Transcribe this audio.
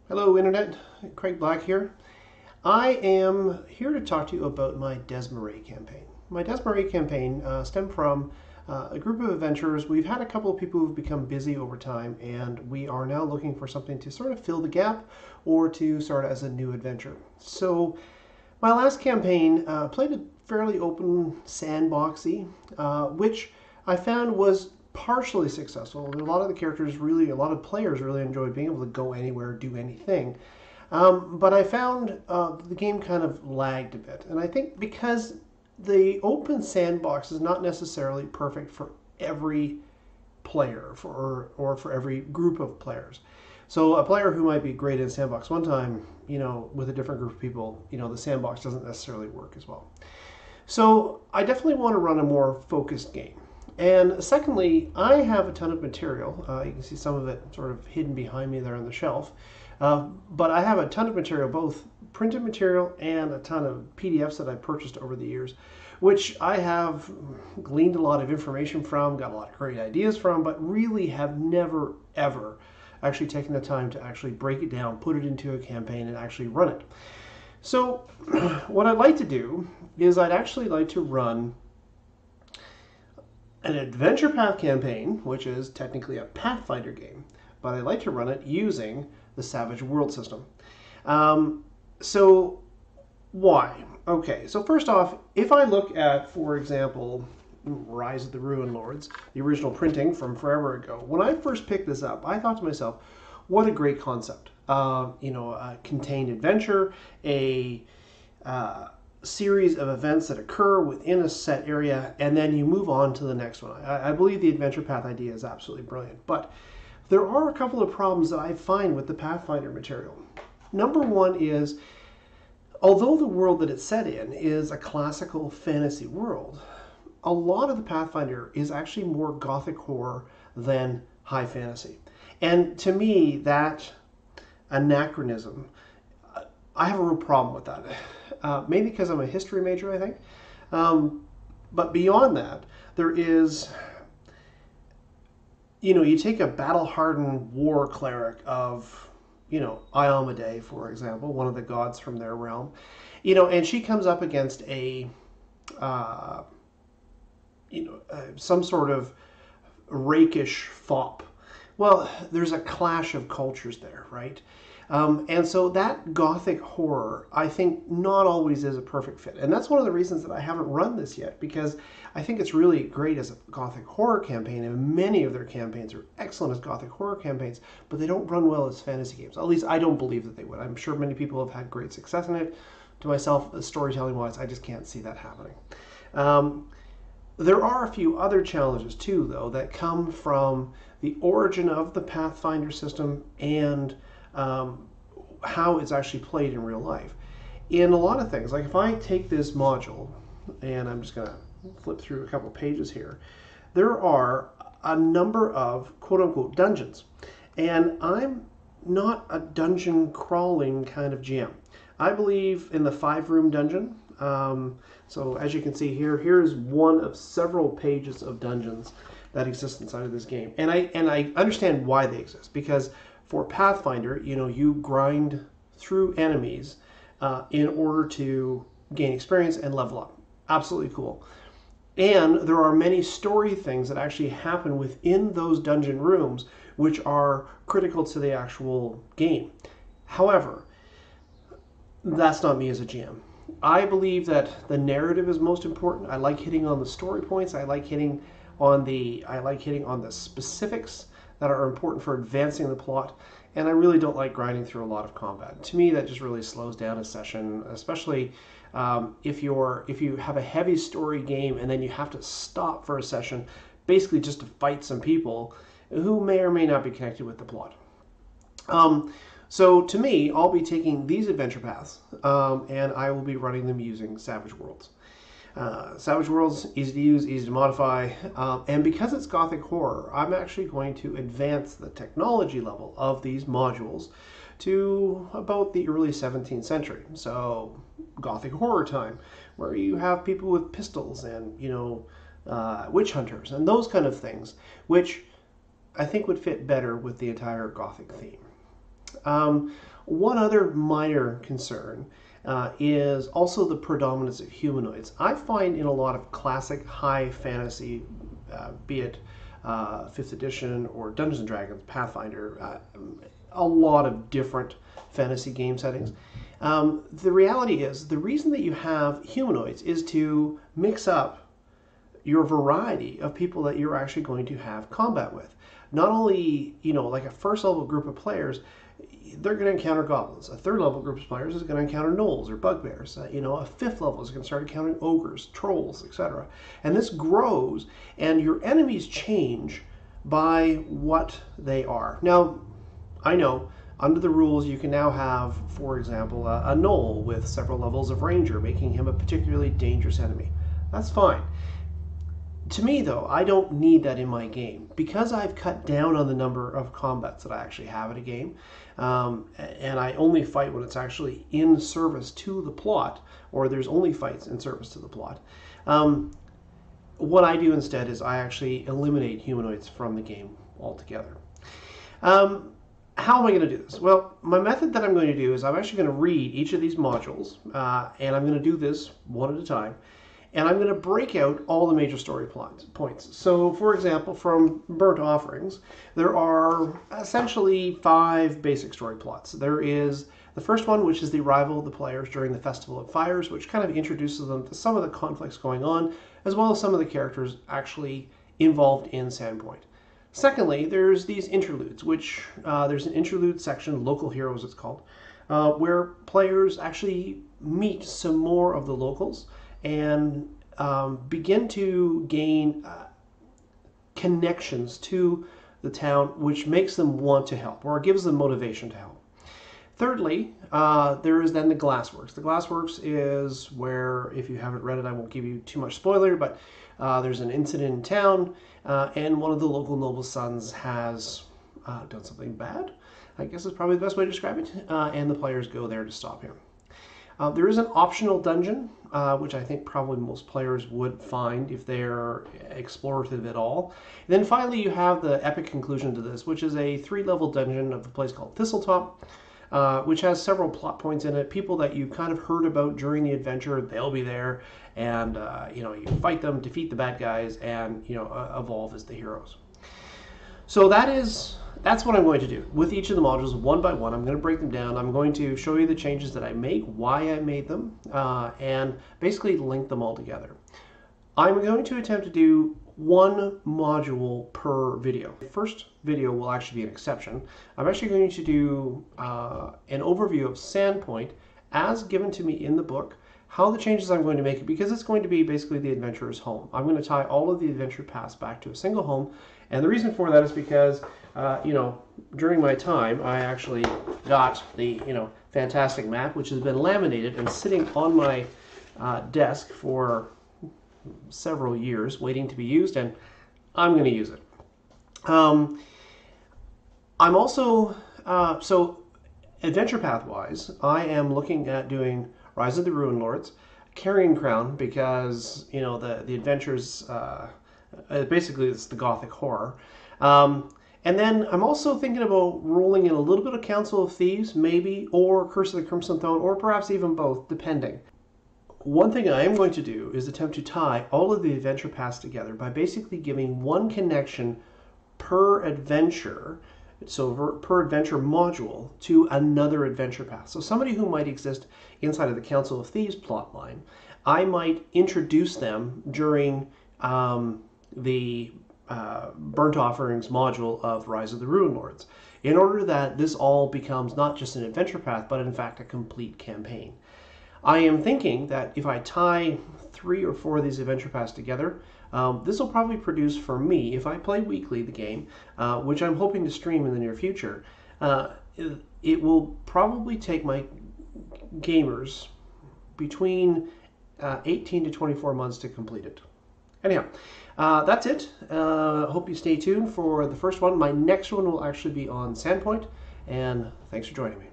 Hello Internet, Craig Black here. I am here to talk to you about my Desmarais campaign. My Desmarais campaign stemmed from a group of adventurers. We've had a couple of people who've become busy over time, and we are now looking for something to sort of fill the gap or to start as a new adventure. So my last campaign played a fairly open sandboxy, which I found was partially successful. A lot of the characters really, a lot of players really enjoyed being able to go anywhere, do anything. But I found the game kind of lagged a bit. And I think because the open sandbox is not necessarily perfect for every player or for every group of players. So a player who might be great in sandbox one time, with a different group of people, the sandbox doesn't necessarily work as well. So I definitely want to run a more focused game. And secondly, I have a ton of material. You can see some of it sort of hidden behind me there on the shelf. But I have a ton of material, both printed material and a ton of PDFs that I purchased over the years, which I have gleaned a lot of information from, got a lot of great ideas from, but really have never, ever actually taken the time to actually break it down, put it into a campaign, and actually run it. So what I'd like to do is I'd actually like to run an adventure path campaign, which is technically a Pathfinder game, but I like to run it using the Savage World system. So why? Okay, so first off, if I look at, for example, Rise of the Ruin Lords, the original printing from forever ago, when I first picked this up, I thought to myself, what a great concept. A contained adventure, a series of events that occur within a set area, and then you move on to the next one. I believe the adventure path idea is absolutely brilliant, but there are a couple of problems that I find with the Pathfinder material. Number one is, although the world that it's set in is a classical fantasy world, a lot of the Pathfinder is actually more gothic horror than high fantasy. And to me, that anachronism, I have a real problem with that. Maybe because I'm a history major, I think. But beyond that, there is, you take a battle-hardened war cleric of, Iomedae, for example, one of the gods from their realm, and she comes up against some sort of rakish fop. Well, there's a clash of cultures there, right? And so that gothic horror, I think, not always is a perfect fit. And that's one of the reasons that I haven't run this yet, because I think it's really great as a gothic horror campaign, and many of their campaigns are excellent as gothic horror campaigns, but they don't run well as fantasy games. At least I don't believe that they would. I'm sure many people have had great success in it. To myself, storytelling-wise, I just can't see that happening. There are a few other challenges, too, though, that come from the origin of the Pathfinder system and how it's actually played in real life. In a lot of things, like if I take this module, and I'm just going to flip through a couple pages here, there are a number of quote-unquote dungeons. And I'm not a dungeon crawling kind of GM. I believe in the 5-room dungeon. So as you can see here, here's one of several pages of dungeons that exist inside of this game. And I understand why they exist, because for Pathfinder, you grind through enemies in order to gain experience and level up. Absolutely cool. And there are many story things that actually happen within those dungeon rooms which are critical to the actual game. However, that's not me as a GM. I believe that the narrative is most important. I like hitting on the story points. I like hitting on the specifics that are important for advancing the plot, and I really don't like grinding through a lot of combat. To me, that just really slows down a session, especially if you have a heavy story game and then you have to stop for a session, basically just to fight some people who may or may not be connected with the plot. So to me, I'll be taking these adventure paths, and I will be running them using Savage Worlds. Savage Worlds, easy to use, easy to modify, and because it's gothic horror, I'm actually going to advance the technology level of these modules to about the early 17th century. So gothic horror time, where you have people with pistols and, witch hunters and those kind of things, which I think would fit better with the entire gothic theme. One other minor concern is also the predominance of humanoids. I find in a lot of classic high fantasy, be it 5th edition or Dungeons and Dragons, Pathfinder, a lot of different fantasy game settings. The reality is the reason that you have humanoids is to mix up your variety of people that you're actually going to have combat with. Not only, like a first level group of players, they're going to encounter goblins. A third level group of players is going to encounter gnolls or bugbears. A fifth level is going to start encountering ogres, trolls, etc. And this grows, and your enemies change by what they are. Now, I know under the rules you can now have, for example, a gnoll with several levels of ranger, making him a particularly dangerous enemy. That's fine. To me, though, I don't need that in my game. Because I've cut down on the number of combats that I actually have in a game, and I only fight when it's actually in service to the plot, or there's only fights in service to the plot, what I do instead is I actually eliminate humanoids from the game altogether. How am I going to do this? Well, my method that I'm going to do is I'm actually going to read each of these modules, and I'm going to do this one at a time. And I'm going to break out all the major story points. So, for example, from Burnt Offerings, there are essentially 5 basic story plots. There is the first one, which is the arrival of the players during the Festival of Fires, which kind of introduces them to some of the conflicts going on, as well as some of the characters actually involved in Sandpoint. Secondly, there's these interludes, which there's an interlude section, Local Heroes it's called, where players actually meet some more of the locals and begin to gain connections to the town, which makes them want to help, or gives them motivation to help. Thirdly, there is then the Glassworks. The Glassworks is where, if you haven't read it, I won't give you too much spoiler, but there's an incident in town, and one of the local noble sons has done something bad, I guess is probably the best way to describe it, and the players go there to stop him. There is an optional dungeon, which I think probably most players would find if they're explorative at all. And then finally you have the epic conclusion to this, which is a 3-level dungeon of a place called Thistletop, which has several plot points in it. People that you kind of heard about during the adventure, they'll be there, and you fight them, defeat the bad guys, and evolve as the heroes. So that's what I'm going to do with each of the modules one by one. I'm going to break them down. I'm going to show you the changes that I make, why I made them, and basically link them all together. I'm going to attempt to do 1 module per video. The first video will actually be an exception. I'm actually going to do an overview of Sandpoint as given to me in the book, how the changes I'm going to make it, because it's going to be basically the adventurer's home. I'm going to tie all of the adventure paths back to a single home, and the reason for that is because during my time, I actually got the fantastic map, which has been laminated and sitting on my desk for several years, waiting to be used, and I'm going to use it. I'm also so adventure path wise, I am looking at doing Rise of the Ruin Lords, Carrion Crown, because the adventures basically it's the gothic horror. And then I'm also thinking about rolling in a little bit of Council of Thieves, maybe, or Curse of the Crimson Throne, or perhaps even both, depending. One thing I am going to do is attempt to tie all of the adventure paths together by basically giving 1 connection per adventure, so per adventure module, to another adventure path. So somebody who might exist inside of the Council of Thieves plotline, I might introduce them during the Burnt Offerings module of Rise of the Ruin Lords, in order that this all becomes not just an adventure path, but in fact a complete campaign. I am thinking that if I tie 3 or 4 of these adventure paths together, this will probably produce for me, if I play weekly the game, which I'm hoping to stream in the near future, it will probably take my gamers between 18 to 24 months to complete it. Anyhow, that's it. Hope you stay tuned for the first one. My next one will actually be on Sandpoint, and thanks for joining me.